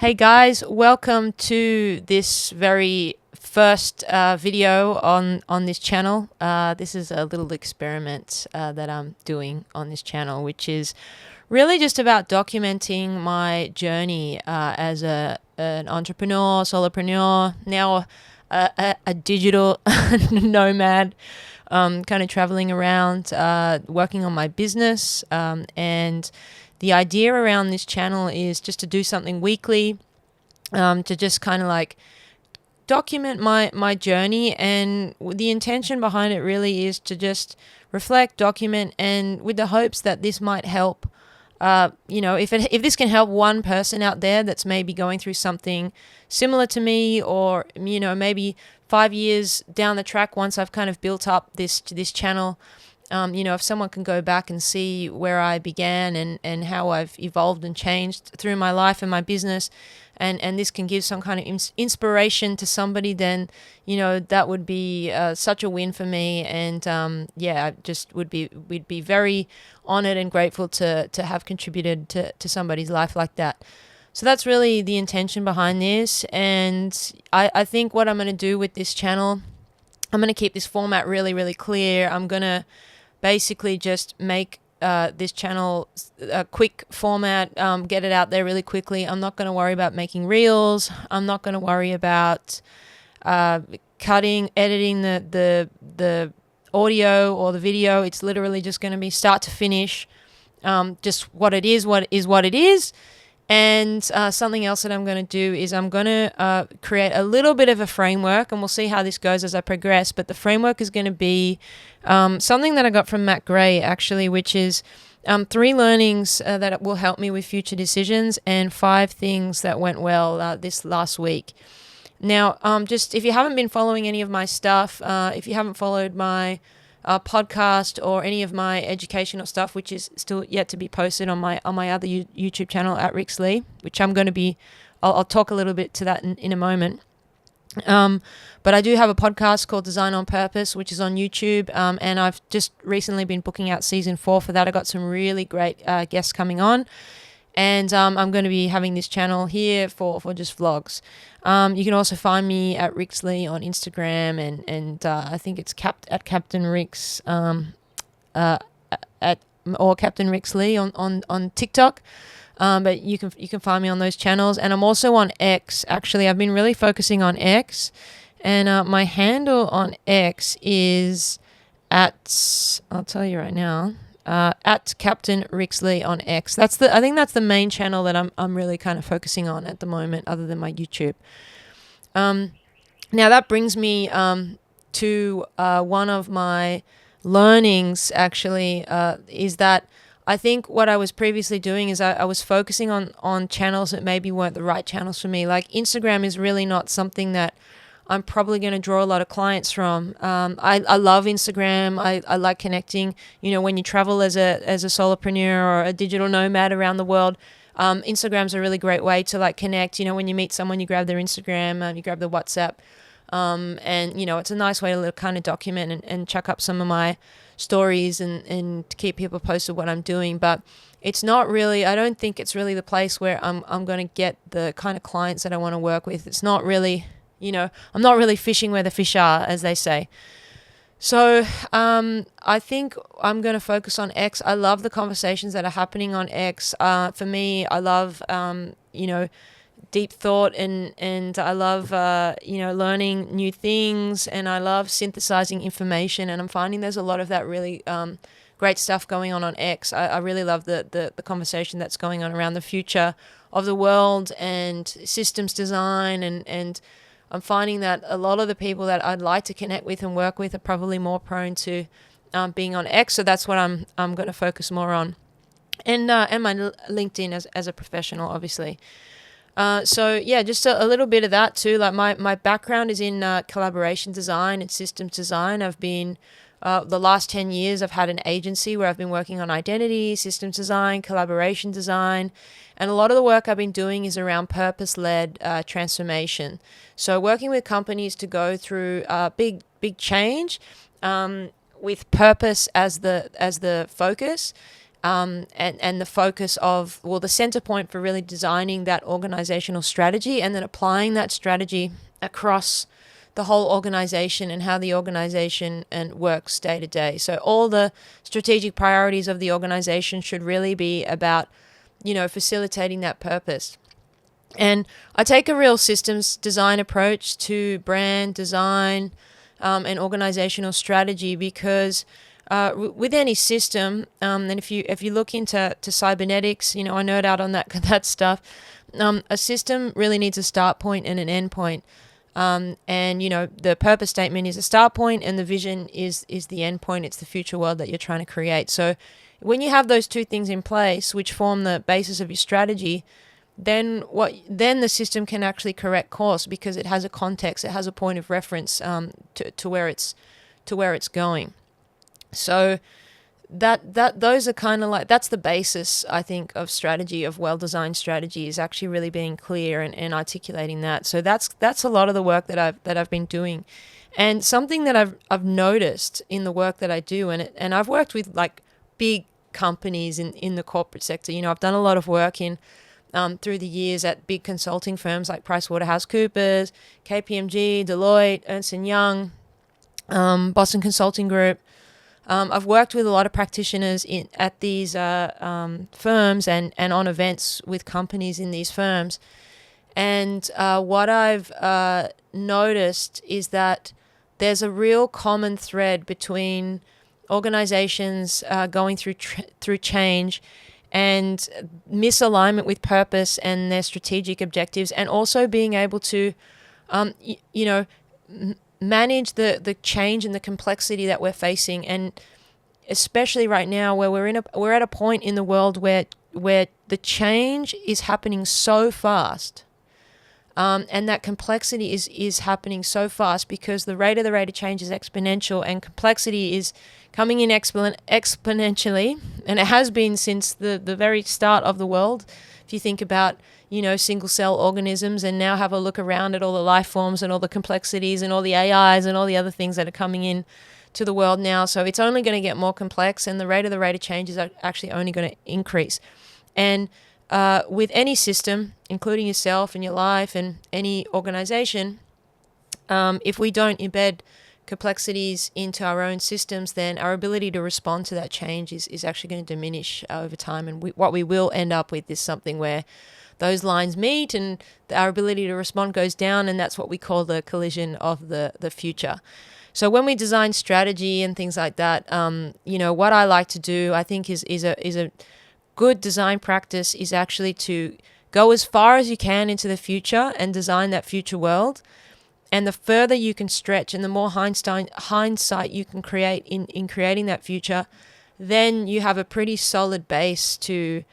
Hey guys, welcome to this very first video on this channel. This is a little experiment that I'm doing on this channel, which is really just about documenting my journey as an entrepreneur, solopreneur, now a digital nomad, kind of traveling around, working on my business, and the idea around this channel is just to do something weekly, to just kind of like document my journey. And the intention behind it really is to just reflect, document, and with the hopes that this might help. If this can help one person out there that's maybe going through something similar to me, or maybe 5 years down the track, once I've kind of built up this channel, if someone can go back and see where I began and how I've evolved and changed through my life and my business, and this can give some kind of inspiration to somebody, then, that would be such a win for me. And I just we'd be very honored and grateful to have contributed to somebody's life like that. So that's really the intention behind this. And I think what I'm going to do with this channel, I'm going to keep this format really, really clear. I'm going to basically just make this channel a quick format, get it out there really quickly. I'm not going to worry about making reels. I'm not going to worry about cutting, editing the audio or the video. It's literally just going to be start to finish, just what it is, what it is. And something else that I'm going to do is I'm going to create a little bit of a framework, and we'll see how this goes as I progress. But the framework is going to be something that I got from Matt Gray, actually, which is 3 learnings that will help me with future decisions, and 5 things that went well this last week. Now, just if you haven't been following any of my stuff, if you haven't followed my podcast or any of my educational stuff, which is still yet to be posted on my other YouTube channel at Rix Lee, which I'm going to be, I'll talk a little bit to that in a moment. But I do have a podcast called Design on Purpose, which is on YouTube, and I've just recently been booking out season 4 for that. I got some really great guests coming on. And I'm going to be having this channel here for just vlogs. You can also find me at Rix Lee on Instagram, and I think it's at Captain Rix, or Captain Rix Lee on TikTok. But you can find me on those channels, and I'm also on X. Actually, I've been really focusing on X, and my handle on X is I'll tell you right now. At Captain Rix Lee on X. I think that's the main channel that I'm really kind of focusing on at the moment, other than my YouTube. Now that brings me to one of my learnings, actually, is that I think what I was previously doing is I was focusing on channels that maybe weren't the right channels for me. Like Instagram is really not something that I'm probably going to draw a lot of clients from. I love Instagram. I like connecting. When you travel as a solopreneur or a digital nomad around the world, Instagram's a really great way to like connect. When you meet someone, you grab their Instagram, you grab the WhatsApp, and it's a nice way to kind of document and chuck up some of my stories and to keep people posted what I'm doing. But it's not really. I don't think it's really the place where I'm going to get the kind of clients that I want to work with. It's not really. I'm not really fishing where the fish are, as they say. So I think I'm going to focus on X. I love the conversations that are happening on X. For me, I love, deep thought, and I love, learning new things, and I love synthesizing information. And I'm finding there's a lot of that really great stuff going on X. I really love the conversation that's going on around the future of the world and systems design, and I'm finding that a lot of the people that I'd like to connect with and work with are probably more prone to being on X. So that's what I'm going to focus more on, and my LinkedIn as a professional, obviously. Just a little bit of that too. Like my background is in collaboration design and systems design. I've been the last 10 years, I've had an agency where I've been working on identity, systems design, collaboration design. And a lot of the work I've been doing is around purpose-led transformation. So working with companies to go through big change with purpose as the focus, and the focus of, well, the center point for really designing that organizational strategy and then applying that strategy across the whole organization and how the organization and works day to day. So all the strategic priorities of the organization should really be about, facilitating that purpose. And I take a real systems design approach to brand design and organizational strategy because with any system, and if you look into cybernetics, I nerd out on that stuff. A system really needs a start point and an end point. And the purpose statement is a start point, and the vision is the end point. It's the future world that you're trying to create. So when you have those two things in place, which form the basis of your strategy, then the system can actually correct course because it has a context, it has a point of reference to where it's going. So those are kind of like, that's the basis, I think, of strategy, of well-designed strategy, is actually really being clear and articulating that. So that's a lot of the work that I've been doing. And something that I've noticed in the work that I do, and I've worked with like big companies in the corporate sector. I've done a lot of work in through the years at big consulting firms like PricewaterhouseCoopers, KPMG, Deloitte, Ernst & Young, Boston Consulting Group. I've worked with a lot of practitioners at these firms and on events with companies in these firms. And what I've noticed is that there's a real common thread between organizations going through change and misalignment with purpose and their strategic objectives, and also being able to, manage the change and the complexity that we're facing, and especially right now where we're at a point in the world where the change is happening so fast. And that complexity is happening so fast because the rate of change is exponential, and complexity is coming in exponentially, and it has been since the very start of the world. If you think about, single cell organisms, and now have a look around at all the life forms and all the complexities and all the AIs and all the other things that are coming in to the world now. So it's only going to get more complex, and the rate of change is actually only going to increase. And with any system, including yourself and your life and any organization, if we don't embed complexities into our own systems, then our ability to respond to that change is actually going to diminish over time. And what we will end up with is something where those lines meet and our ability to respond goes down, and that's what we call the collision of the future. So when we design strategy and things like that, what I like to do, I think is a good design practice is actually to go as far as you can into the future and design that future world. And the further you can stretch and the more hindsight you can create in creating that future, then you have a pretty solid base to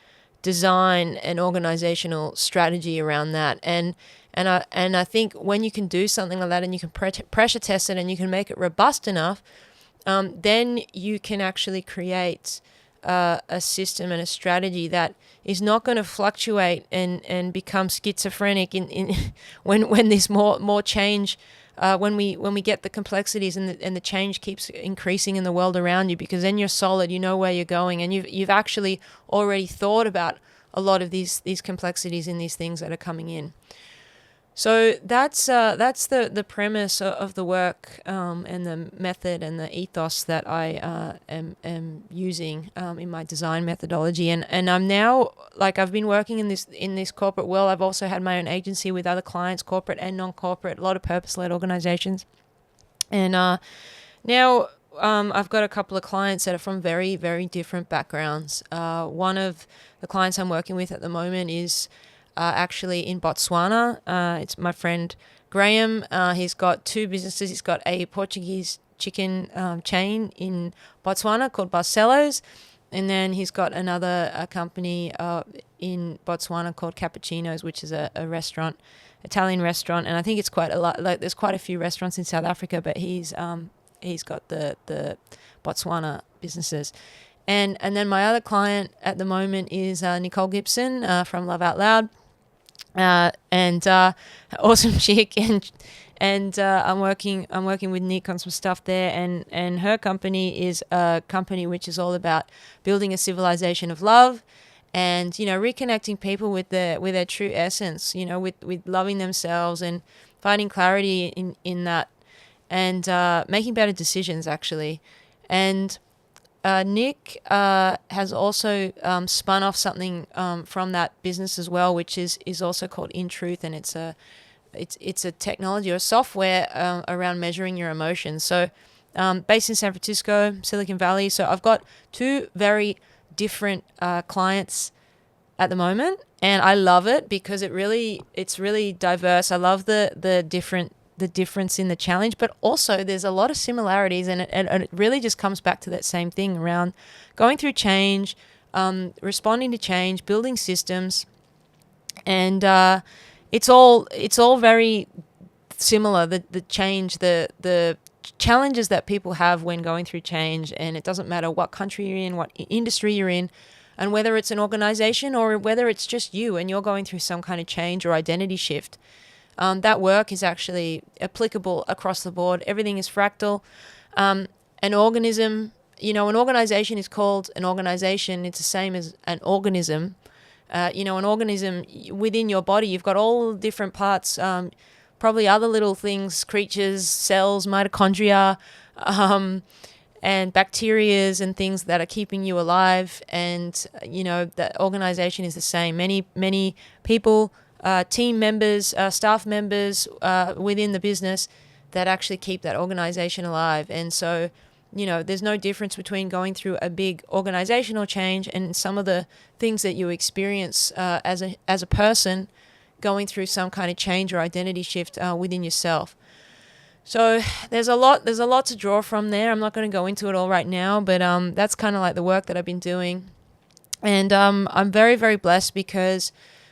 design an organizational strategy around that. And I think when you can do something like that and you can pressure test it and you can make it robust enough, then you can actually create a system and a strategy that is not going to fluctuate and become schizophrenic when there's more change, when we get the complexities and the change keeps increasing in the world around you, because then you're solid, you know where you're going, and you've actually already thought about a lot of these complexities in these things that are coming in. So that's the premise of the work and the method and the ethos that I am using in my design methodology. And I'm now, like, I've been working in this corporate world. I've also had my own agency with other clients, corporate and non-corporate, a lot of purpose-led organizations. And now I've got a couple of clients that are from very, very different backgrounds. One of the clients I'm working with at the moment is actually in Botswana. It's my friend Graham. He's got two businesses. He's got a Portuguese chicken chain in Botswana called Barcelos, and then he's got another company in Botswana called Cappuccinos, which is a restaurant, Italian restaurant. And I think it's quite a lot. Like, there's quite a few restaurants in South Africa, but he's got the Botswana businesses. And then my other client at the moment is Nicole Gibson from Love Out Loud. And awesome chick, and I'm working with Nick on some stuff there, and her company is a company which is all about building a civilization of love, and reconnecting people with their true essence, with loving themselves and finding clarity in that, and making better decisions actually. And Nick has also spun off something from that business as well, which is also called In Truth, and it's a technology or software around measuring your emotions. So based in San Francisco, Silicon Valley. So I've got two very different clients at the moment, and I love it because it's really diverse. I love the difference in the challenge, but also there's a lot of similarities, and it really just comes back to that same thing around going through change, responding to change, building systems, and it's all very similar. The change, the challenges that people have when going through change, and it doesn't matter what country you're in, what industry you're in, and whether it's an organization or whether it's just you and you're going through some kind of change or identity shift. That work is actually applicable across the board. Everything is fractal. An organism, an organization is called an organization. It's the same as an organism. An organism within your body, you've got all different parts, probably other little things, creatures, cells, mitochondria, and bacterias and things that are keeping you alive. And, that organization is the same. Many people, team members, staff members within the business that actually keep that organization alive. And so, there's no difference between going through a big organizational change and some of the things that you experience as a person going through some kind of change or identity shift within yourself. So there's a lot to draw from there. I'm not going to go into it all right now, but that's kind of like the work that I've been doing. And I'm very, very blessed because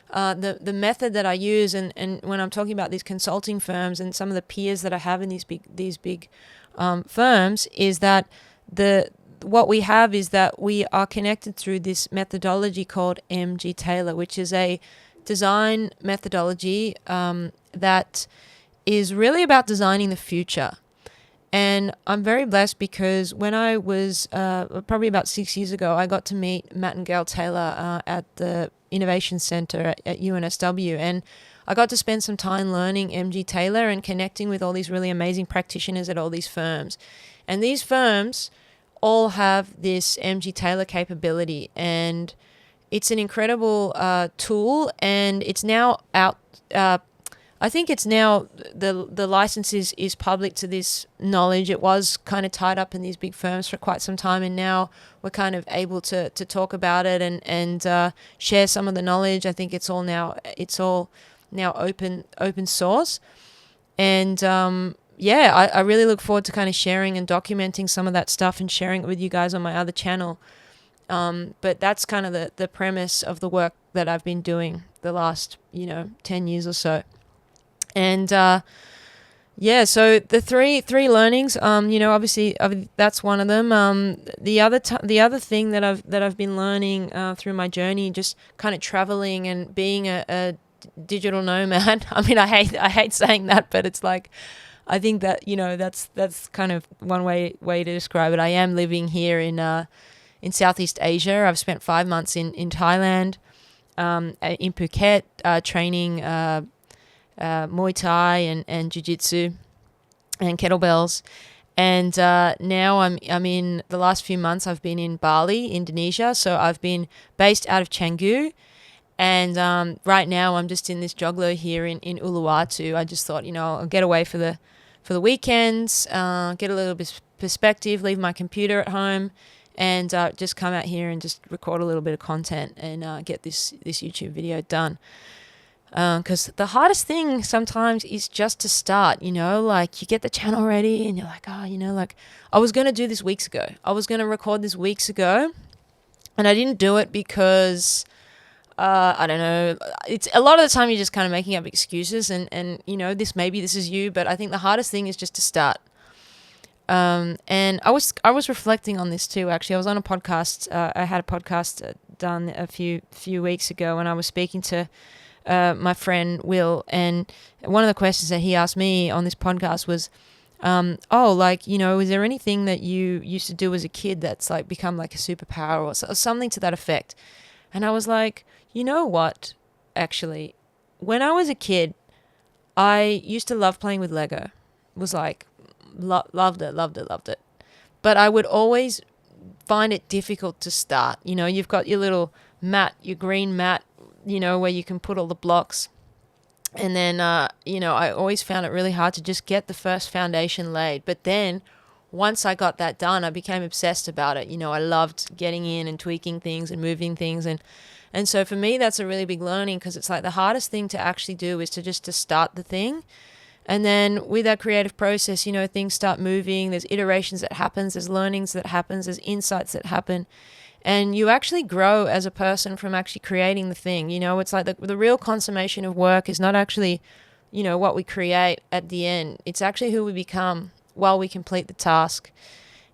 the method that I use, and when I'm talking about these consulting firms and some of the peers that I have in these big firms, is that what we have is that we are connected through this methodology called MG Taylor, which is a design methodology that is really about designing the future. And I'm very blessed because when I was probably about 6 years ago, I got to meet Matt and Gail Taylor at the Innovation Center at UNSW. And I got to spend some time learning MG Taylor and connecting with all these really amazing practitioners at all these firms. And these firms all have this MG Taylor capability. And it's an incredible tool. And it's now out. I think it's now the license is public to this knowledge. It was kind of tied up in these big firms for quite some time, and now we're kind of able to talk about it and share some of the knowledge. I think it's all now open source, and I really look forward to kind of sharing and documenting some of that stuff and sharing it with you guys on my other channel. But that's kind of the premise of the work that I've been doing the last 10 years or so. And so the three learnings, obviously that's one of them. The other thing that I've been learning through my journey, just kind of traveling and being a digital nomad. I mean, I hate saying that, but it's like, I think that that's kind of one way to describe it. I am living here in Southeast Asia. I've spent 5 months in Thailand, in Phuket, training Muay Thai and Jiu-Jitsu and kettlebells, and now I'm in the last few months I've been in Bali, Indonesia. So I've been based out of Canggu, and right now I'm just in this joglo here in Uluwatu. I just thought I'll get away for the weekends, get a little bit perspective, leave my computer at home, and just come out here and just record a little bit of content and get this YouTube video done. Because the hardest thing sometimes is just to start, like you get the channel ready and you're like, like I was going to do this weeks ago. I was going to record this weeks ago, and I didn't do it because, I don't know, it's a lot of the time you're just kind of making up excuses and maybe this is you, but I think the hardest thing is just to start. And I was reflecting on this too, actually. I was on a podcast, I had a podcast done a few weeks ago, and I was speaking to my friend Will, and one of the questions that he asked me on this podcast was, is there anything that you used to do as a kid that's like become like a superpower or something to that effect? And I was like, you know what? Actually, when I was a kid, I used to love playing with Lego. Was like, loved it. But I would always find it difficult to start. You've got your little mat, your green mat, where you can put all the blocks. And then, I always found it really hard to just get the first foundation laid. But then once I got that done, I became obsessed about it. I loved getting in and tweaking things and moving things. And so for me, that's a really big learning, because it's like the hardest thing to actually do is to start the thing. And then with that creative process, things start moving. There's iterations that happens. There's learnings that happens. There's insights that happen. And you actually grow as a person from actually creating the thing. It's like the real consummation of work is not actually, what we create at the end. It's actually who we become while we complete the task.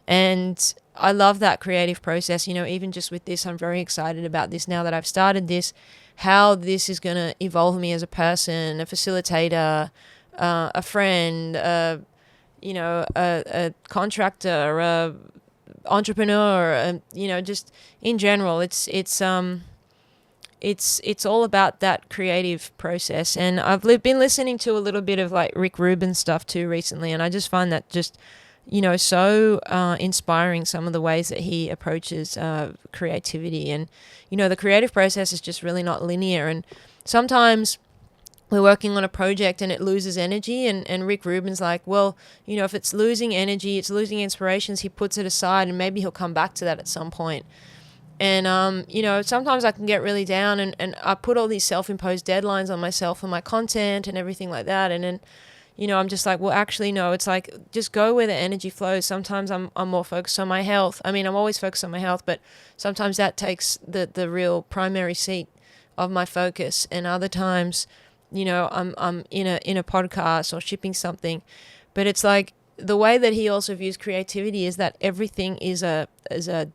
And I love that creative process. Even just with this, I'm very excited about this now that I've started this, how this is going to evolve me as a person, a facilitator, a friend, a contractor, a entrepreneur, just in general. It's all about that creative process. And I've been listening to a little bit of like Rick Rubin stuff too recently, and I just find that just so inspiring, some of the ways that he approaches creativity. And the creative process is just really not linear, and sometimes we're working on a project and it loses energy, and Rick Rubin's like, well, if it's losing energy, it's losing inspirations, he puts it aside and maybe he'll come back to that at some point. And, sometimes I can get really down, and I put all these self-imposed deadlines on myself and my content and everything like that. And then, I'm just like, well, actually, no, it's like, just go where the energy flows. Sometimes I'm more focused on my health. I mean, I'm always focused on my health, but sometimes that takes the real primary seat of my focus. And other times, I'm in a podcast or shipping something. But it's like, the way that he also views creativity is that everything is a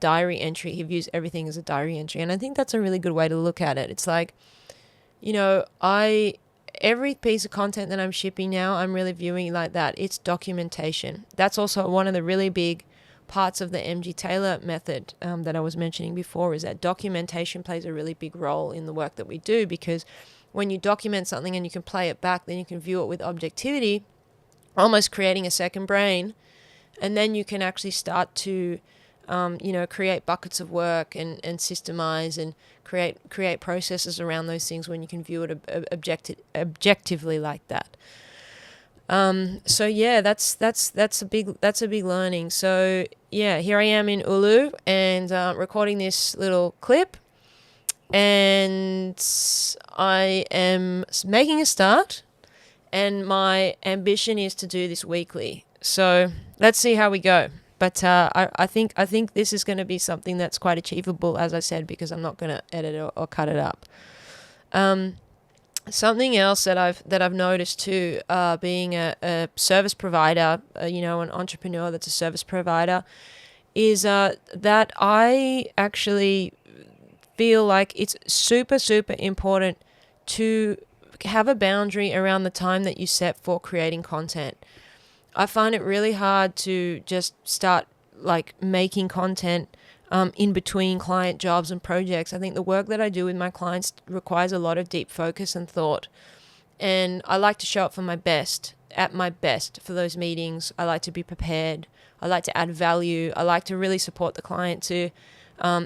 diary entry. He views everything as a diary entry. And I think that's a really good way to look at it. It's like, every piece of content that I'm shipping now, I'm really viewing like that. It's documentation. That's also one of the really big parts of the MG Taylor method that I was mentioning before, is that documentation plays a really big role in the work that we do, because when you document something and you can play it back, then you can view it with objectivity, almost creating a second brain. And then you can actually start to, create buckets of work and systemize and create processes around those things when you can view it objectively like that. So yeah, that's a big learning. So yeah, here I am in Ulu and recording this little clip, and I am making a start, and my ambition is to do this weekly. So let's see how we go. But I think this is going to be something that's quite achievable, as I said, because I'm not going to edit or cut it up. Something else that I've noticed too, being a service provider, an entrepreneur that's a service provider, is that I actually feel like it's super, super important to have a boundary around the time that you set for creating content. I find it really hard to just start like making content in between client jobs and projects. I think the work that I do with my clients requires a lot of deep focus and thought. And I like to show up at my best for those meetings. I like to be prepared. I like to add value. I like to really support the client to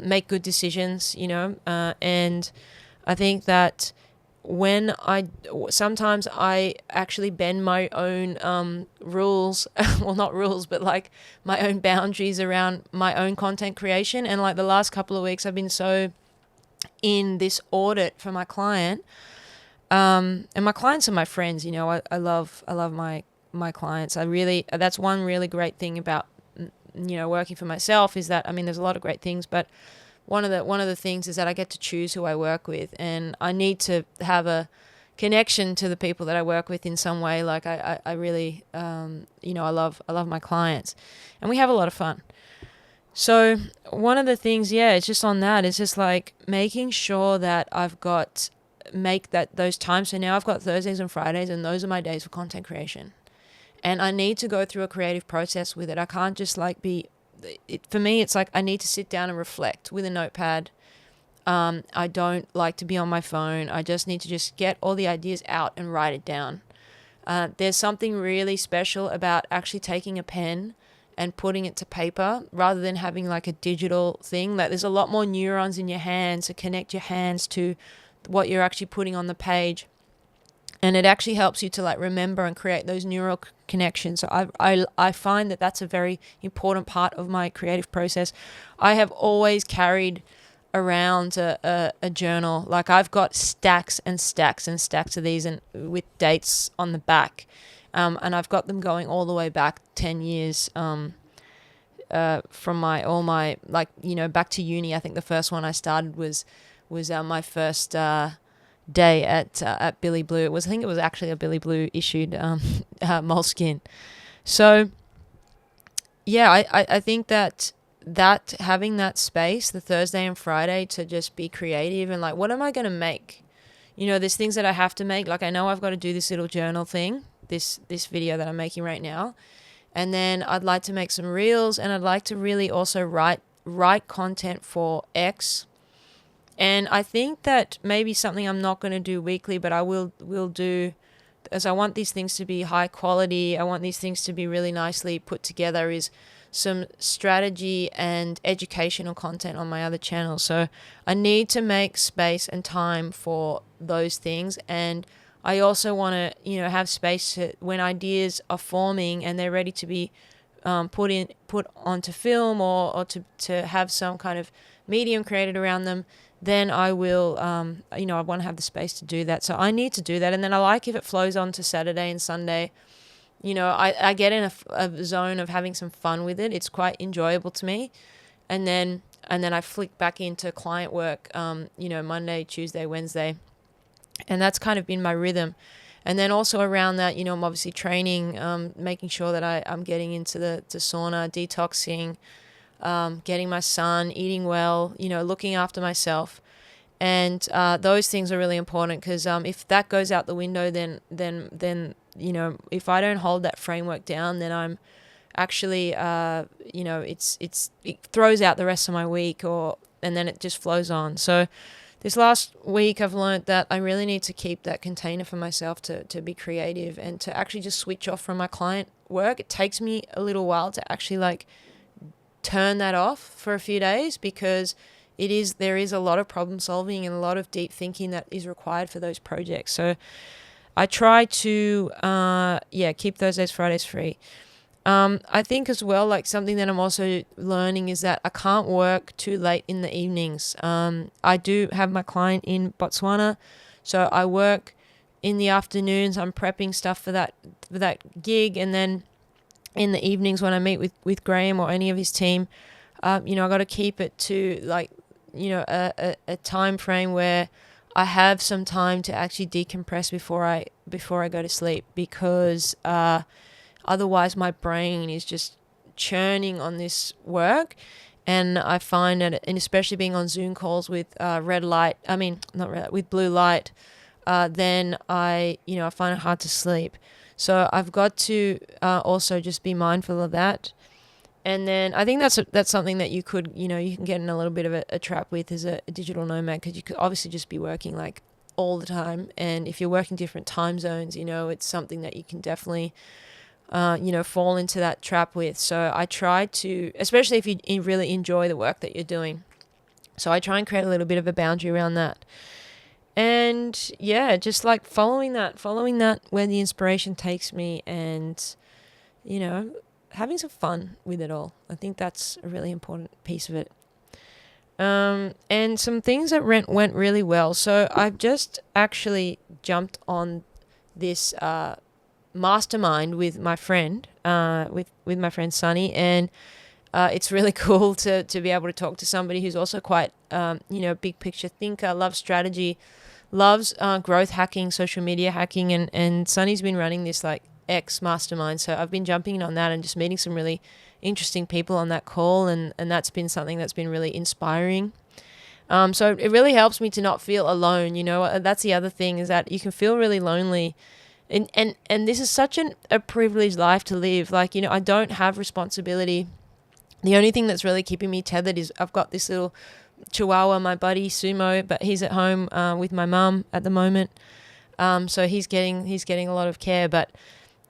make good decisions, and I think that sometimes I actually bend my own rules, well, not rules, but like my own boundaries around my own content creation. And like the last couple of weeks, I've been so in this audit for my client, and my clients are my friends. I love my clients. That's one really great thing about working for myself, is that, I mean, there's a lot of great things, but one of the things is that I get to choose who I work with, and I need to have a connection to the people that I work with in some way. Like I really, I love my clients, and we have a lot of fun. So one of the things, it's just on that. It's just like making sure that I've got make those times. So now I've got Thursdays and Fridays, and those are my days for content creation. And I need to go through a creative process with it. I can't just like for me, it's like I need to sit down and reflect with a notepad. I don't like to be on my phone. I just need to just get all the ideas out and write it down. There's something really special about actually taking a pen and putting it to paper rather than having like a digital thing. Like there's a lot more neurons in your hands to connect your hands to what you're actually putting on the page. And it actually helps you to like remember and create those neural connections. So I find that that's a very important part of my creative process. I have always carried around a journal. Like I've got stacks and stacks and stacks of these, and with dates on the back. And I've got them going all the way back 10 years from my back to uni. I think the first one I started was my first day at Billy Blue. I think it was actually a Billy Blue issued moleskin. So yeah, I think that having that space, the Thursday and Friday, to just be creative and like, what am I going to make? There's things that I have to make. Like I know I've got to do this little journal thing, this video that I'm making right now. And then I'd like to make some reels, and I'd like to really also write content for X. And I think that maybe something I'm not going to do weekly, but I will do, as I want these things to be high quality, I want these things to be really nicely put together, is some strategy and educational content on my other channels. So I need to make space and time for those things. And I also want to, have space to, when ideas are forming and they're ready to be put onto film or to have some kind of medium created around them, then I will, I want to have the space to do that. So I need to do that. And then I like if it flows on to Saturday and Sunday. I get in a zone of having some fun with it. It's quite enjoyable to me. And then I flick back into client work, Monday, Tuesday, Wednesday. And that's kind of been my rhythm. And then also around that, I'm obviously training, making sure that I'm getting into the sauna, detoxing, getting my sun, eating well, looking after myself. And those things are really important, because if that goes out the window, then if I don't hold that framework down, then I'm actually, it throws out the rest of my week, and then it just flows on. So this last week I've learned that I really need to keep that container for myself to be creative and to actually just switch off from my client work. It takes me a little while to actually like turn that off for a few days, because there is a lot of problem solving and a lot of deep thinking that is required for those projects. So I try to keep Thursdays, Fridays free. I think as well, like something that I'm also learning is that I can't work too late in the evenings. I do have my client in Botswana, so I work in the afternoons. I'm prepping stuff for that gig, and then in the evenings when I meet with Graham or any of his team, I got to keep it to like, a time frame where I have some time to actually decompress before I go to sleep, because otherwise my brain is just churning on this work. And I find that, and especially being on Zoom calls with with blue light, then I find it hard to sleep. So I've got to also just be mindful of that. And then I think that's something that you could, you can get in a little bit of a trap with as a digital nomad, because you could obviously just be working like all the time. And if you're working different time zones, it's something that you can definitely, fall into that trap with. So I try to, especially if you really enjoy the work that you're doing. So I try and create a little bit of a boundary around that. And yeah, just like following that where the inspiration takes me, and, having some fun with it all. I think that's a really important piece of it. And some things that went really well. So I've just actually jumped on this mastermind with my friend, with my friend Sunny, and it's really cool to be able to talk to somebody who's also quite, big picture thinker, loves strategy, loves growth hacking, social media hacking, and Sunny's been running this like X mastermind. So I've been jumping in on that and just meeting some really interesting people on that call, and that's been something that's been really inspiring. So it really helps me to not feel alone. That's the other thing, is that you can feel really lonely. And this is such a privileged life to live. Like, I don't have responsibility. The only thing that's really keeping me tethered is I've got this little Chihuahua, my buddy Sumo, but he's at home with my mum at the moment. So he's getting a lot of care. But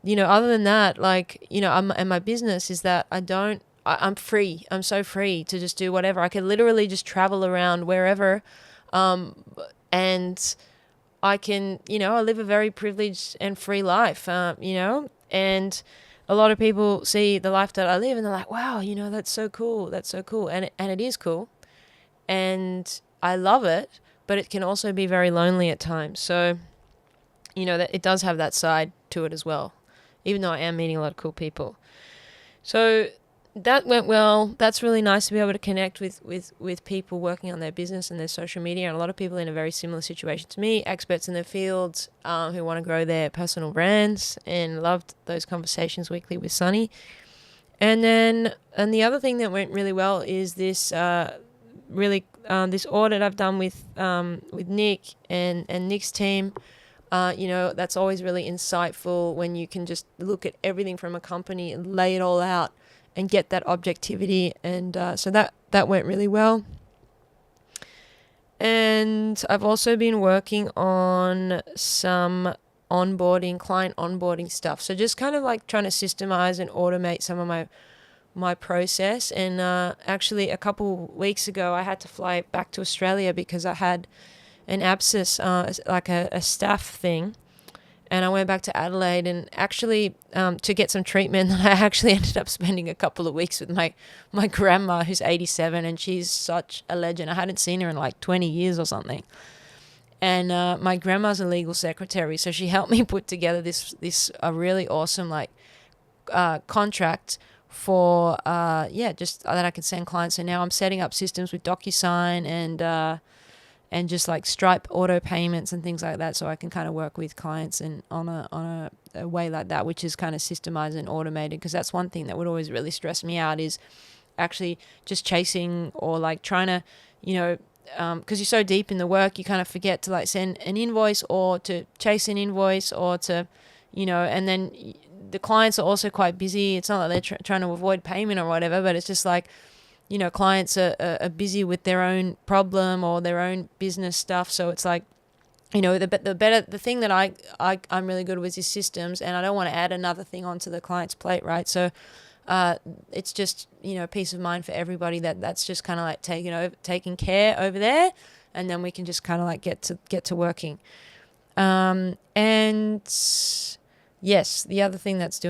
other than that, like, and my business is that I'm free. I'm so free to just do whatever. I could literally just travel around wherever, and I can, I live a very privileged and free life, and a lot of people see the life that I live and they're like, wow, that's so cool. That's so cool. And it is cool. And I love it, but it can also be very lonely at times. So, that it does have that side to it as well, even though I am meeting a lot of cool people. So that went well. That's really nice to be able to connect with people working on their business and their social media, and a lot of people in a very similar situation to me, experts in their fields, who want to grow their personal brands, and loved those conversations weekly with Sunny. And the other thing that went really well is this this audit I've done with Nick and Nick's team. That's always really insightful when you can just look at everything from a company and lay it all out and get that objectivity. And so that went really well. And I've also been working on some client onboarding stuff. So just kind of like trying to systemize and automate some of my process. And actually a couple weeks ago, I had to fly back to Australia because I had an abscess, like a staph thing. And I went back to Adelaide and actually to get some treatment. I actually ended up spending a couple of weeks with my grandma, who's 87, and she's such a legend. I hadn't seen her in like 20 years or something. And my grandma's a legal secretary, so she helped me put together this a really awesome contract for just that I can send clients. So now I'm setting up systems with DocuSign and just like Stripe auto payments and things like that, so I can kind of work with clients and on a way like that, which is kind of systemized and automated. Because that's one thing that would always really stress me out, is actually just chasing or like trying to, because you're so deep in the work, you kind of forget to like send an invoice or to chase an invoice or to, and then the clients are also quite busy. It's not like they're trying to avoid payment or whatever, but it's just like, clients are busy with their own problem or their own business stuff. So it's like, the thing that I'm really good with is systems, and I don't want to add another thing onto the client's plate, right? So it's just, peace of mind for everybody that's just kind of like taking care over there, and then we can just kind of like get to working. And yes, the other thing that's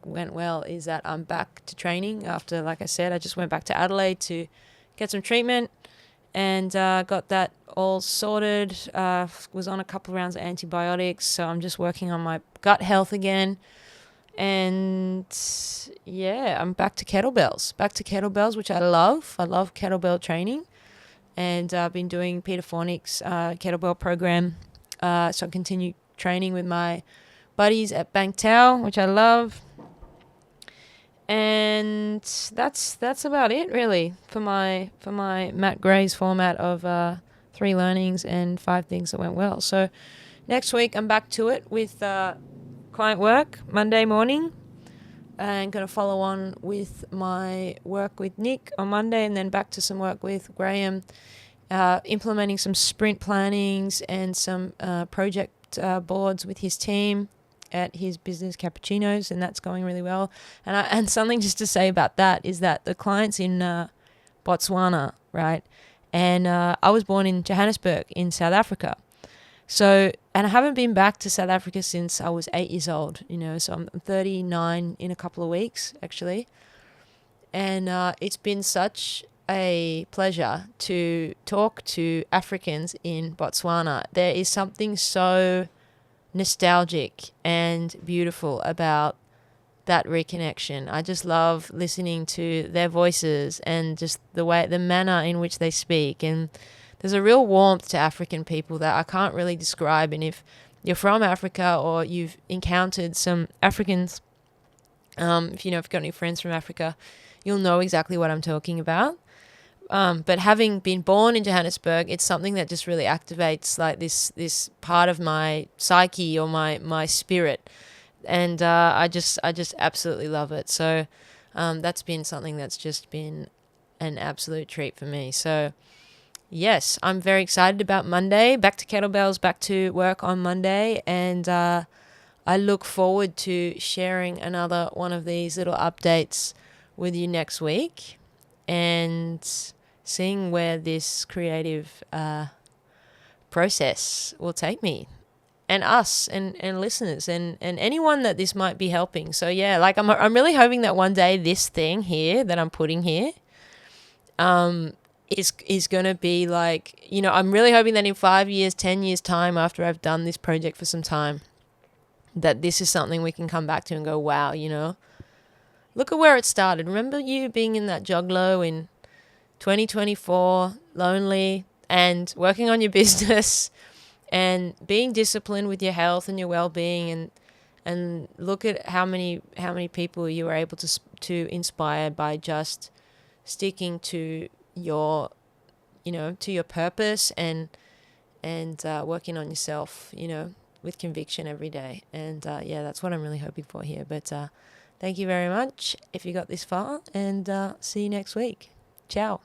went well is that I'm back to training after, like I said, I just went back to Adelaide to get some treatment and got that all sorted. Was on a couple of rounds of antibiotics, so I'm just working on my gut health again. And yeah, I'm back to kettlebells, which I love. I love kettlebell training, and I've been doing Peter Fornick's kettlebell program. So I continue training with my buddies at Bangtao, which I love. And that's about it really for my Matt Gray's format of 3 learnings and 5 things that went well. So next week I'm back to it with client work Monday morning, and going to follow on with my work with Nick on Monday, and then back to some work with Graham, implementing some sprint plannings and some project boards with his team at his business Cappuccinos, and that's going really well. And something just to say about that is that the client's in Botswana, right? And I was born in Johannesburg in South Africa. So, and I haven't been back to South Africa since I was 8 years old, so I'm 39 in a couple of weeks, actually. And it's been such a pleasure to talk to Africans in Botswana. There is something so nostalgic and beautiful about that reconnection. I just love listening to their voices and just the manner in which they speak. And there's a real warmth to African people that I can't really describe. And if you're from Africa or you've encountered some Africans, if you've got any friends from Africa, you'll know exactly what I'm talking about. but having been born in Johannesburg, it's something that just really activates like this part of my psyche or my spirit, and I just absolutely love it. So that's been something that's just been an absolute treat for me. So yes, I'm very excited about Monday. Back to kettlebells, back to work on Monday, and I look forward to sharing another one of these little updates with you next week, and seeing where this creative process will take me, and us, and listeners, and anyone that this might be helping. So yeah, like I'm really hoping that one day this thing here that I'm putting here is going to be like, I'm really hoping that in 5 years, 10 years time, after I've done this project for some time, that this is something we can come back to and go, wow, look at where it started. Remember you being in that joglo in 2024, lonely, and working on your business and being disciplined with your health and your well-being, and look at how many people you were able to inspire by just sticking to your purpose, and working on yourself, with conviction every day. And that's what I'm really hoping for here. But thank you very much if you got this far, and see you next week. Ciao.